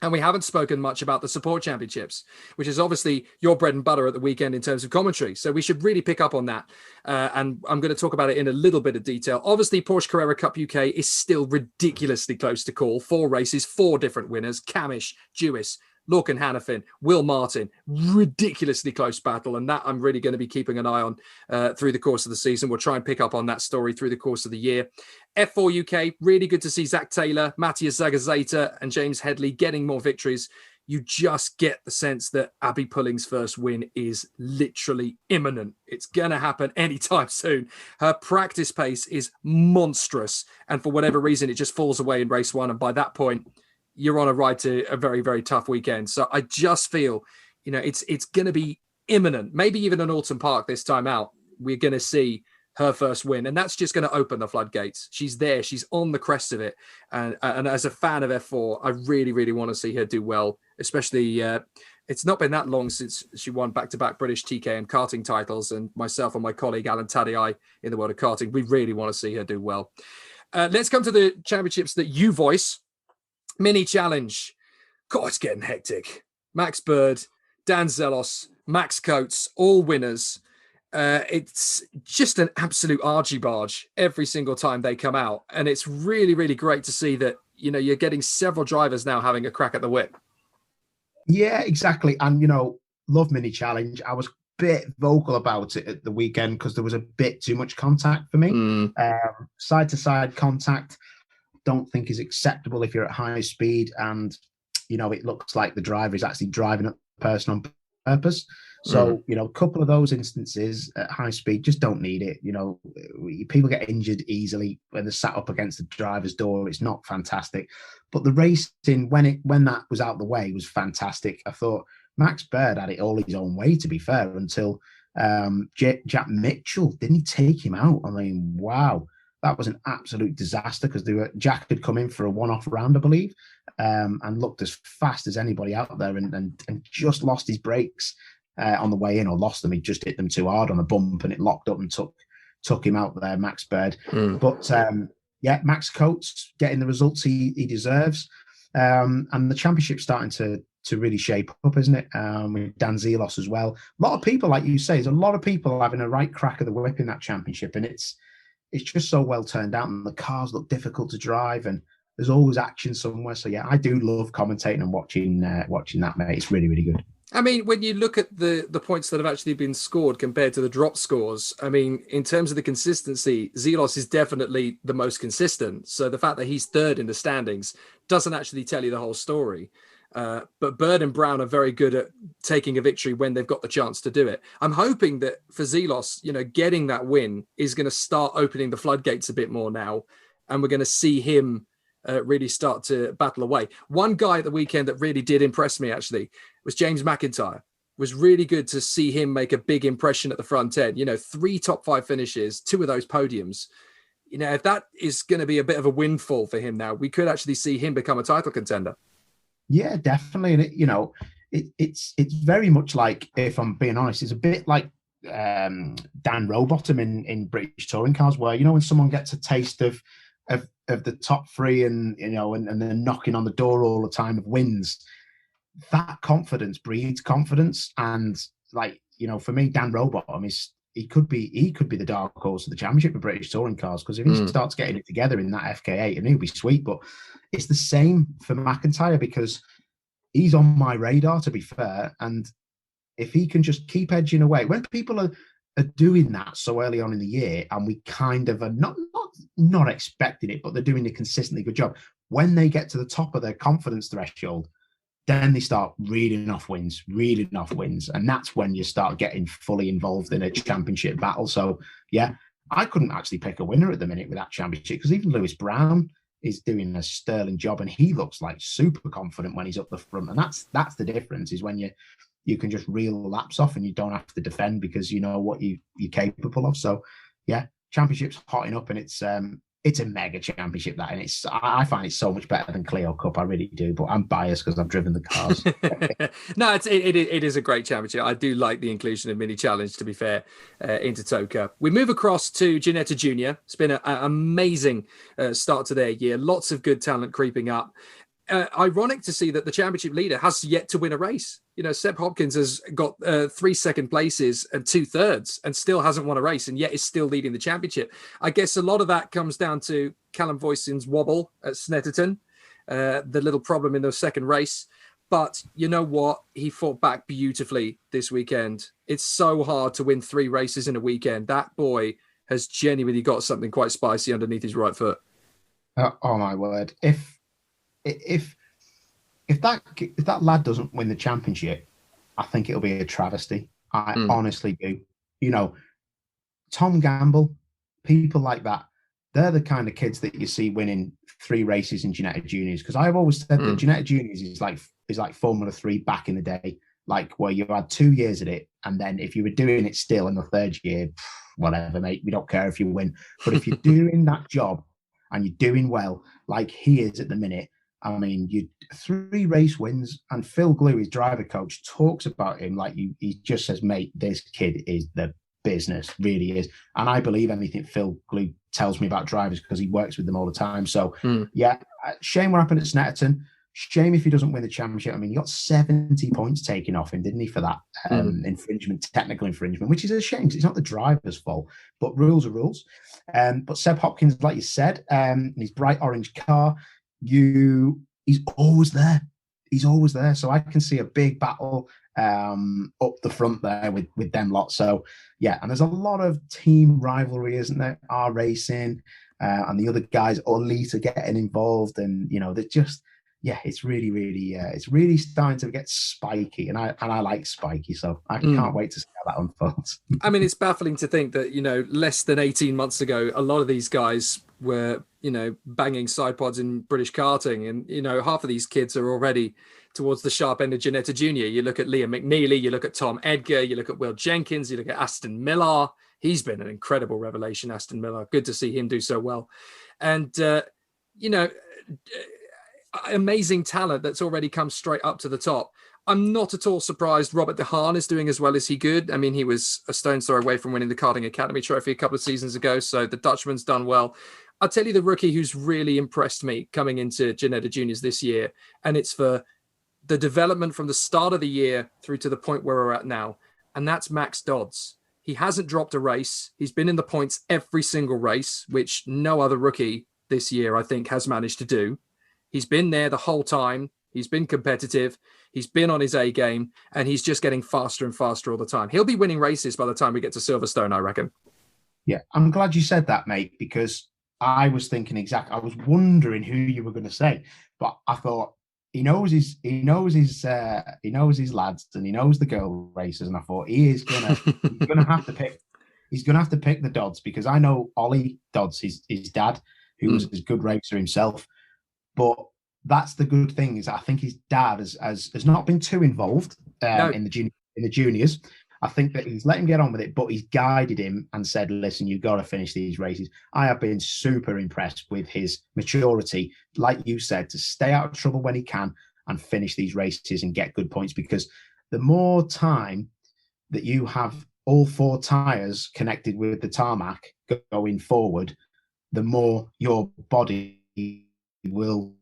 and we haven't spoken much about the support championships, which is obviously your bread and butter at the weekend in terms of commentary. So we should really pick up on that. And I'm going to talk about it in a little bit of detail. Obviously, Porsche Carrera Cup UK is still ridiculously close to call. 4 races, 4 different winners: Camish, Jewis, Lorcan Hannafin, Will Martin. Ridiculously close battle. And that I'm really going to be keeping an eye on through the course of the season. We'll try and pick up on that story through the course of the year. F4 UK, really good to see Zach Taylor, Matthias Zagazeta and James Headley getting more victories. You just get the sense that Abby Pulling's first win is literally imminent. It's going to happen anytime soon. Her practice pace is monstrous. And for whatever reason, it just falls away in race 1. And by that point, you're on a ride to a very, very tough weekend. So I just feel, it's going to be imminent. Maybe even an Alton Park this time out. We're going to see her first win. And that's just going to open the floodgates. She's there. She's on the crest of it. And as a fan of F4, I really, really want to see her do well, especially it's not been that long since she won back-to-back British TK and karting titles. And myself and my colleague, Alan Tadei, in the world of karting, we really want to see her do well. Let's come to the championships that you voice. Mini challenge. God, it's getting hectic. Max Bird, Dan Zelos, Max Coates, all winners. It's just an absolute argy-barge every single time they come out. And it's really, really great to see that, you're getting several drivers now having a crack at the whip. Yeah, exactly. And, love mini challenge. I was bit vocal about it at the weekend because there was a bit too much contact for me. Side-to-side contact, don't think is acceptable if you're at high speed, and it looks like the driver is actually driving at the person on purpose. So a couple of those instances at high speed just don't need it. People get injured easily when they're sat up against the driver's door. It's not fantastic, but the racing when that was out the way was fantastic. I thought Max Bird had it all his own way, to be fair, until Jack Mitchell didn't take him out. I mean, wow. That was an absolute disaster because Jack had come in for a one-off round, I believe, and looked as fast as anybody out there and just lost his brakes on the way in, or lost them. He just hit them too hard on a bump and it locked up and took him out there, Max Bird. But Max Coates getting the results he deserves. And the championship's starting to really shape up, isn't it? With Dan Zelos as well. A lot of people, like you say, there's a lot of people having a right crack of the whip in that championship, and it's just so well turned out, and the cars look difficult to drive, and there's always action somewhere. So I do love commentating and watching that, mate. It's really, really good. I mean, when you look at the points that have actually been scored compared to the drop scores, I mean, in terms of the consistency, Zelos is definitely the most consistent. So the fact that he's third in the standings doesn't actually tell you the whole story. But Bird and Brown are very good at taking a victory when they've got the chance to do it. I'm hoping that for Zelos, getting that win is going to start opening the floodgates a bit more now, and we're going to see him really start to battle away. One guy at the weekend that really did impress me, actually, was James McIntyre. It was really good to see him make a big impression at the front end. 3 top 5 finishes, 2 of those podiums. If that is going to be a bit of a windfall for him now, we could actually see him become a title contender. Yeah, definitely. And it's very much like, if I'm being honest, it's a bit like Dan Rowbottom in British touring cars, where when someone gets a taste of the top 3 and they're knocking on the door all the time of wins, that confidence breeds confidence. And for me, Dan Rowbottom he could be the dark horse of the championship of British touring cars, because if he starts getting it together in that FK8, and he'll be sweet. But it's the same for McIntyre, because he's on my radar, to be fair. And if he can just keep edging away, when people are doing that so early on in the year, and we kind of are not expecting it, but they're doing a consistently good job, when they get to the top of their confidence threshold, then they start reeling off wins. And that's when you start getting fully involved in a championship battle. So, I couldn't actually pick a winner at the minute with that championship, because even Lewis Brown is doing a sterling job, and he looks like super confident when he's up the front. And that's the difference, is when you can just reel laps off and you don't have to defend, because you know what you're capable of. So, championship's hotting up, and it's a mega championship, that, and I find it so much better than Clio Cup. I really do, but I'm biased because I've driven the cars. No, it is a great championship. I do like the inclusion of Mini Challenge, to be fair, into TOCA. We move across to Ginetta Junior. It's been an amazing start to their year. Lots of good talent creeping up. Ironic to see that the championship leader has yet to win a race. Seb Hopkins has got 3 second places and 2 thirds and still hasn't won a race, and yet is still leading the championship. I guess a lot of that comes down to Callum Voisin's wobble at Snetterton, the little problem in the second race. But you know what? He fought back beautifully this weekend. It's so hard to win 3 races in a weekend. That boy has genuinely got something quite spicy underneath his right foot. Oh my word. If that lad doesn't win the championship, I think it'll be a travesty. I honestly do. Tom Gamble, people like that, they're the kind of kids that you see winning 3 races in Ginetta Juniors. Because I've always said that Ginetta Juniors is like Formula 3 back in the day, like where you had 2 years at it, and then if you were doing it still in the 3rd year, whatever, mate, we don't care if you win. But if you're doing that job and you're doing well, like he is at the minute, I mean, 3 race wins, and Phil Glue, his driver coach, talks about him like he just says, mate, this kid is the business, really is. And I believe anything Phil Glue tells me about drivers, because he works with them all the time. So, shame what happened at Snetterton. Shame if he doesn't win the championship. I mean, he got 70 points taken off him, didn't he, for that technical infringement, which is a shame because it's not the driver's fault, but rules are rules. But Seb Hopkins, like you said, in his bright orange car, he's always there. So I can see a big battle up the front there with them lot. So yeah, and there's a lot of team rivalry, isn't there? Our Racing and the other guys, Elite, are getting involved, and you know, they're just it's really starting to get spiky, and I like spiky, so I can't wait to see how that unfolds. I mean, it's baffling to think that, you know, less than 18 months ago, a lot of these guys were, you know, banging side pods in British karting, and you know, half of these kids are already towards the sharp end of Ginetta Junior. You look at Liam McNeely, you look at Tom Edgar, you look at Will Jenkins, you look at Aston Miller. He's been an incredible revelation, Aston Miller. Good to see him do so well. And, you know, amazing talent that's already come straight up to the top. I'm not at all surprised Robert De Haan is doing as well as he could. I mean, he was a stone's throw away from winning the Karting Academy Trophy a couple of seasons ago, so the Dutchman's done well. I'll tell you the rookie who's really impressed me coming into Ginetta Juniors this year, and it's for the development from the start of the year through to the point where we're at now, and that's Max Dodds. He hasn't dropped a race. He's been in the points every single race, which no other rookie this year, I think, has managed to do. He's been there the whole time. He's been competitive. He's been on his A game, and he's just getting faster and faster all the time. He'll be winning races by the time we get to Silverstone, I reckon. Yeah, I'm glad you said that, mate, because I was thinking exactly. I was wondering who you were going to say, but I thought he knows his lads, and he knows the girl racers, and I thought he's gonna have to pick. He's gonna have to pick the Dodds, because I know Ollie Dodds, his dad, who was a good racer himself. But that's the good thing, is I think his dad has not been too involved in the juniors. I think that he's let him get on with it, but he's guided him and said, listen, you've got to finish these races. I have been super impressed with his maturity, like you said, to stay out of trouble when he can and finish these races and get good points, because the more time that you have all four tyres connected with the tarmac going forward, the more your body will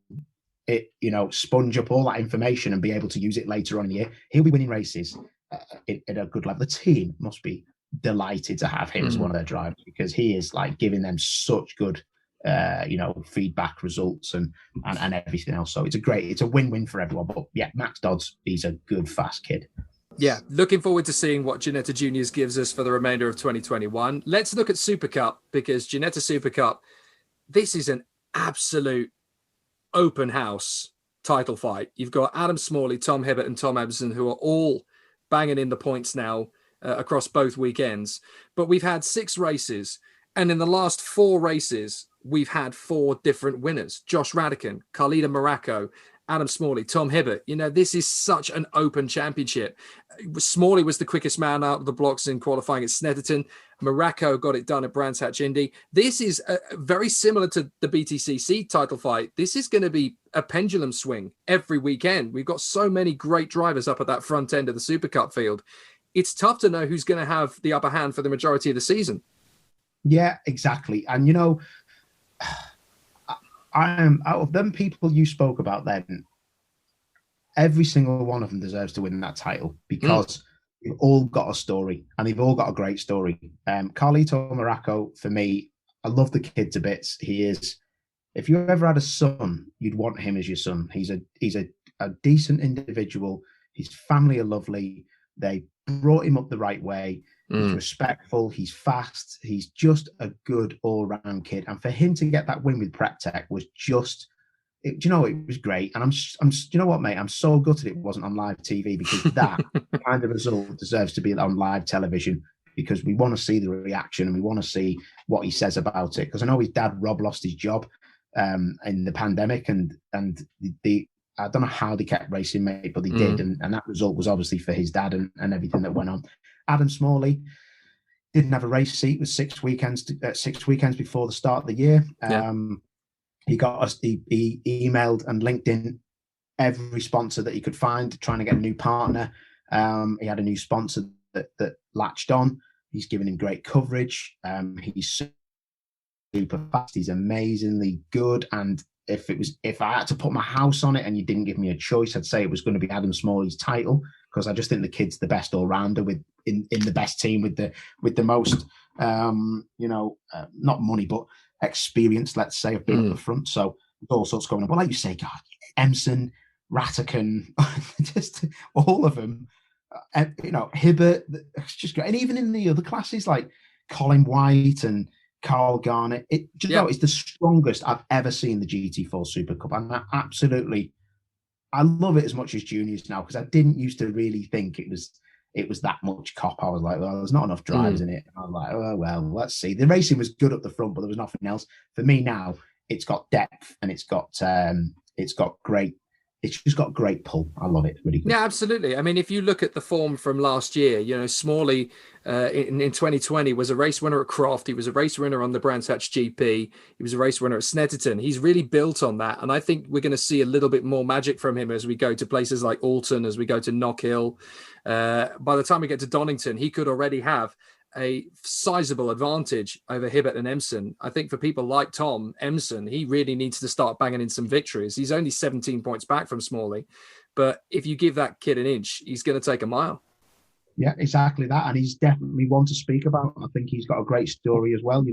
sponge up all that information and be able to use it later on in the year. He'll be winning races at a good level. The team must be delighted to have him as one of their drivers, because he is like giving them such good feedback, results and everything else. So it's a win-win for everyone. But yeah, Max Dodds, he's a good fast kid. Yeah, looking forward to seeing what Ginetta Juniors gives us for the remainder of 2021. Let's look at Super Cup, because Ginetta Super Cup, this is an absolute open house title fight. You've got Adam Smalley, Tom Hibbert and Tom Emerson, who are all banging in the points now across both weekends. But we've had 6 races, and in the last 4 races, we've had 4 different winners. Josh Radican, Carlita Morocco, Adam Smalley, Tom Hibbert. You know, this is such an open championship. Smalley was the quickest man out of the blocks in qualifying at Snetterton. Morocco got it done at Brands Hatch Indy. This is very similar to the BTCC title fight. This is going to be a pendulum swing every weekend. We've got so many great drivers up at that front end of the Super Cup field. It's tough to know who's going to have the upper hand for the majority of the season. Yeah, exactly. And, you know, I am out of them people you spoke about then, every single one of them deserves to win that title, because they've all got a story, and they've all got a great story. Carlito Morocco, for me, I love the kid to bits. He is, if you ever had a son, you'd want him as your son. He's a decent individual. His family are lovely. They brought him up the right way. He's respectful. He's fast. He's just a good all-round kid. And for him to get that win with Prep Tech was just, it was great. And you know what, mate? I'm so gutted it wasn't on live TV, because that kind of result deserves to be on live television, because we want to see the reaction and we want to see what he says about it. Because I know his dad, Rob, lost his job in the pandemic, and I don't know how they kept racing, mate, but they did. And that result was obviously for his dad and everything that went on. Adam Smalley didn't have a race seat. It was 6 weekends before the start of the year. He emailed and linked in every sponsor that he could find, trying to get a new partner. He had a new sponsor that latched on. He's given him great coverage. He's super fast. He's amazingly good. And if I had to put my house on it and you didn't give me a choice, I'd say it was going to be Adam Smalley's title, because I just think the kid's the best all-rounder in the best team with the most not money but experience, let's say, of being up the front. So all sorts going on. Well, like you say, God, Emson, Ratican, just all of them Hibbert, it's just great. And even in the other classes like Colin White and Carl Garnett, it's the strongest I've ever seen the GT4 Super Cup. And I love it as much as juniors now, because I didn't used to really think it was that much cop. I was like, well, there's not enough drivers in it. And I was like, oh, well, let's see. The racing was good up the front, but there was nothing else. For me now, it's got depth and it's just got great pull. I love it. Really good. Yeah, absolutely. I mean, if you look at the form from last year, Smalley in 2020 was a race winner at Croft. He was a race winner on the Brands Hatch GP. He was a race winner at Snetterton. He's really built on that. And I think we're going to see a little bit more magic from him as we go to places like Alton, as we go to Knockhill. By the time we get to Donington, he could already have a sizable advantage over Hibbert and Emson. I think for people like Tom Emson, he really needs to start banging in some victories. He's only 17 points back from Smalley, but if you give that kid an inch, he's going to take a mile. Yeah, exactly that. And he's definitely one to speak about. I think he's got a great story as well.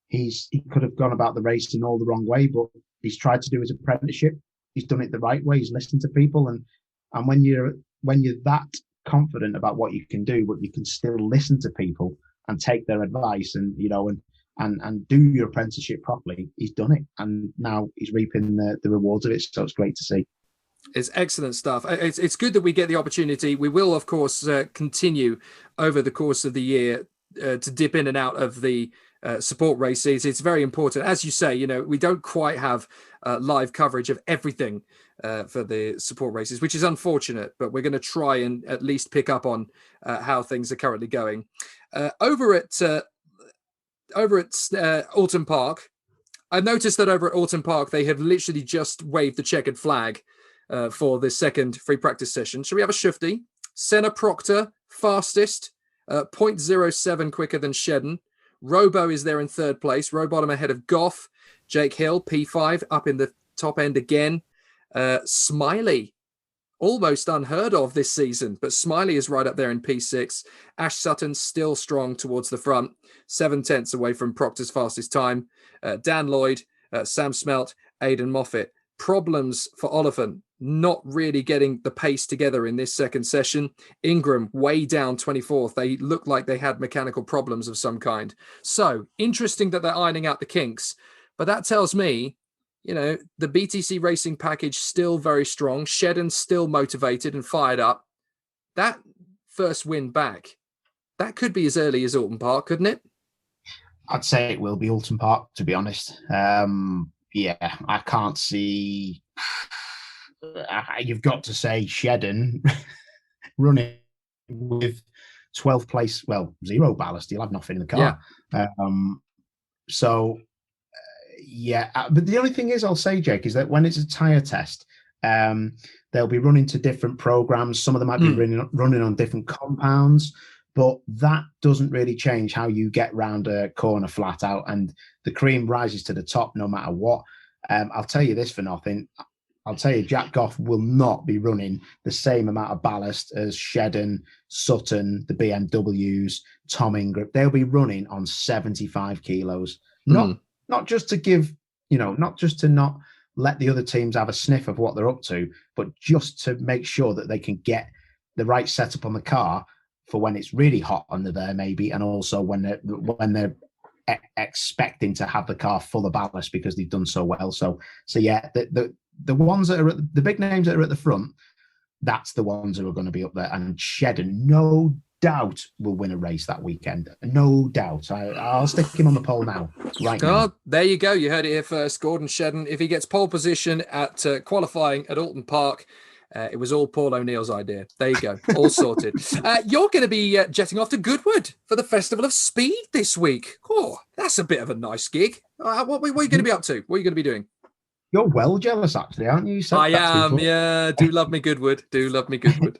He could have gone about the race in all the wrong way, but he's tried to do his apprenticeship. He's done it the right way. He's listened to people. And when you're that confident about what you can do, but you can still listen to people and take their advice and do your apprenticeship properly, he's done it. And now he's reaping the rewards of it. So it's great to see. It's excellent stuff. It's good that we get the opportunity. We will, of course, continue over the course of the year to dip in and out of the support races. It's very important. As you say, we don't quite have live coverage of everything for the support races, which is unfortunate, but we're going to try and at least pick up on how things are currently going. Over at Alton Park, I noticed that over at Alton Park, they have literally just waved the checkered flag for the second free practice session. Shall we have a shifty? Senna Proctor, fastest, 0.07 quicker than Shedden. Robo is there in third place. Rowbottom ahead of Goff. Jake Hill, P5, up in the top end again. Smiley, almost unheard of this season, but Smiley is right up there in P6. Ash Sutton still strong towards the front, 7/10 away from Proctor's fastest time. Dan Lloyd, Sam Smelt, Aidan Moffat. Problems for Oliphant, not really getting the pace together in this second session. Ingram way down 24th. They look like they had mechanical problems of some kind. So interesting that they're ironing out the kinks, but that tells me, the BTC Racing package still very strong. Shedden still motivated and fired up. That first win back, that could be as early as Alton Park, couldn't it? I'd say it will be Alton Park, to be honest. Yeah, I can't see. You've got to say Shedden running with 12th place, zero ballast. He'll have nothing in the car. Yeah. But the only thing is, I'll say, Jake, is that when it's a tyre test, they'll be running to different programs. Some of them might be running on different compounds, but that doesn't really change how you get round a corner flat out, and the cream rises to the top no matter what. I'll tell you this for nothing. I'll tell you, Jack Goff will not be running the same amount of ballast as Shedden, Sutton, the BMWs, Tom Ingram. They'll be running on 75 kilos. Not just to give, not just to not let the other teams have a sniff of what they're up to, but just to make sure that they can get the right setup on the car for when it's really hot under there, maybe, and also when they're expecting to have the car full of ballast because they've done so well. So yeah, the ones that are the big names that are at the front, that's the ones who are going to be up there. And Shedden, no doubt, will win a race that weekend. No doubt. I'll stick him on the pole now. Now. There you go. You heard it here first. Gordon Shedden, if he gets pole position at qualifying at Alton Park, it was all Paul O'Neill's idea. There you go. All sorted. You're going to be jetting off to Goodwood for the Festival of Speed this week. Oh, that's a bit of a nice gig. What are you going to be up to? What are you going to be doing? You're well jealous, actually, aren't you? I am, yeah. Do love me Goodwood. Do love me Goodwood.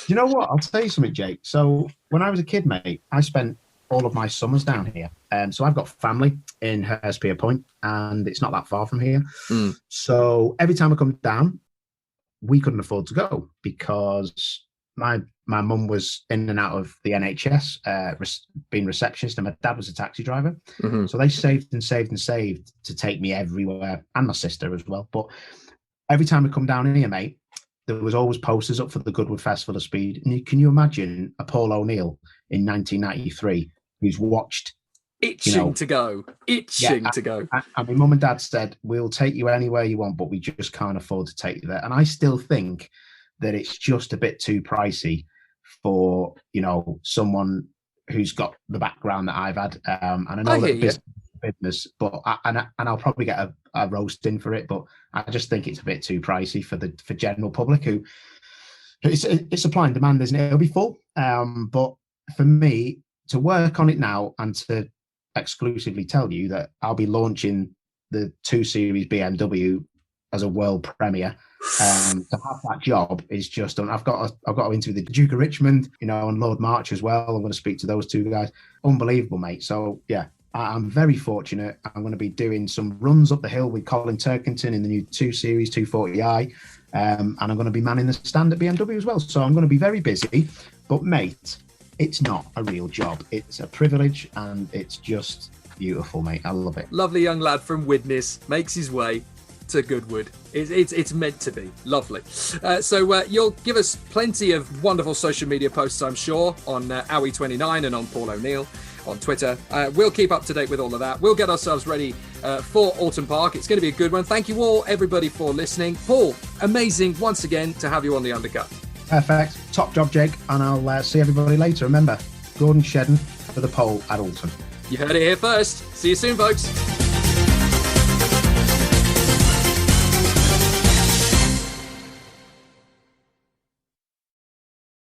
You know what? I'll tell you something, Jake. So when I was a kid, mate, I spent all of my summers down here. So I've got family in Hurstpier Point, and it's not that far from here. So every time I come down, we couldn't afford to go because my mum was in and out of the NHS, being receptionist, and my dad was a taxi driver. So they saved and saved and saved to take me everywhere, and my sister as well. But every time I come down here, mate, there was always posters up for the Goodwood Festival of Speed. And can you imagine a Paul O'Neill in 1993 who's watched itching to go. And my mum and dad said, we'll take you anywhere you want, but we just can't afford to take you there. And I still think that it's just a bit too pricey for, someone who's got the background that I've had. And I know that business, but I'll probably get a roast in for it, but I just think it's a bit too pricey for general public who it's supply and demand, isn't it? It'll be full. But for me to work on it now and to exclusively tell you that I'll be launching the 2 Series BMW as a world premiere, to have that job is just I've got to interview the Duke of Richmond, and Lord March as well. I'm going to speak to those 2 guys. Unbelievable, mate. So yeah, I'm very fortunate. I'm going to be doing some runs up the hill with Colin Turkington in the new 2 Series 240i, and I'm going to be manning the stand at BMW as well. So I'm going to be very busy. But mate, it's not a real job. It's a privilege, and it's just beautiful, mate. I love it. Lovely young lad from Widnes makes his way to Goodwood. It's meant to be lovely. So you'll give us plenty of wonderful social media posts, I'm sure, on Owie29 and on Paul O'Neill on Twitter. We'll keep up to date with all of that. We'll get ourselves ready for Alton Park. It's going to be a good one. Thank you all, everybody, for listening. Paul, amazing once again to have you on the Undercut. Perfect. Top job, Jake. And I'll see everybody later. Remember, Gordon Shedden for the pole at Alton. You heard it here first. See you soon, folks.